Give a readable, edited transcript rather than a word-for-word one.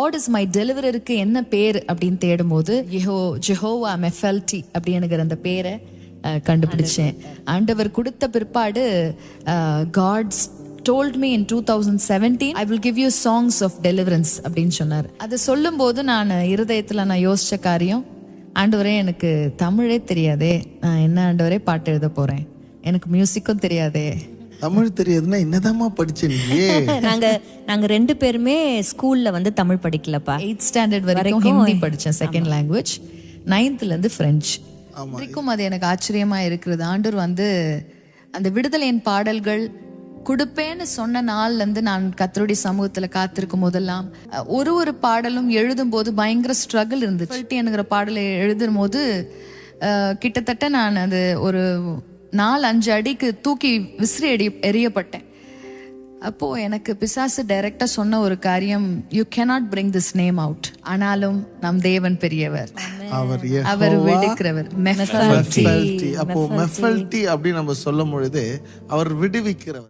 What is my டெலிவரருக்கு என்ன பேர் அப்படின்னு தேடும்போது ஜெஹோவா மெஃபல்டி அப்படிங்கிற அந்த பேரை கண்டுபிடிச்சேன். ஆண்டவர் கொடுத்த பிற்பாடு God's told me in 2017 I will give you songs of deliverance அப்படின்னு சொன்னார். அது சொல்லும்போது நான் இருதயத்துல நான் யோசிச்ச காரியம், ஆண்டவரே எனக்கு தமிழே தெரியாதே, நான் என்ன ஆண்டவரே பாட்டு எழுத போறேன், எனக்கு மியூசிக்கும் தெரியாதே. தமிழ் தெரியாதுன்னா என்னதாம்மா படிச்சீங்க? நாங்க ரெண்டு பேருமே ஸ்கூல்ல வந்து தமிழ் படிக்கலப்பா. 8th ஸ்டாண்டர்ட் வரைக்கும் ஹிந்தி படிச்சேன், செகண்ட் லாங்குவேஜ். 9thல இருந்து பிரெஞ்சு. வரைக்கும் அது எனக்கு ஆச்சரியமா இருக்கிறது. ஆண்டவர் வந்து அந்த விடுதலையின் பாடல்கள் கொடுப்பேன்னு சொன்ன நாள்ல இருந்து நான் கர்த்தருடைய சமூகத்துல காத்திருக்கும் போதெல்லாம் ஒரு பாடலும் எழுதும் போது பயங்கர ஸ்ட்ரகிள் இருந்துச்சு. என்கிற பாடலை எழுதும் போது கிட்டத்தட்ட நான் அது ஒரு 4-5 அடிக்கு தூக்கி விசிறி எறியப்பட்டேன். அப்போ எனக்கு பிசாசு டைரக்டா சொன்ன ஒரு காரியம், you cannot bring this name out. ஆனாலும் நம் தேவன் பெரியவர், அவர் விடுக்கிறவர். அப்போ மெஃபல்டி அப்படி நம்ம சொல்லும் பொழுது அவர் விடுவிக்கிறவர்.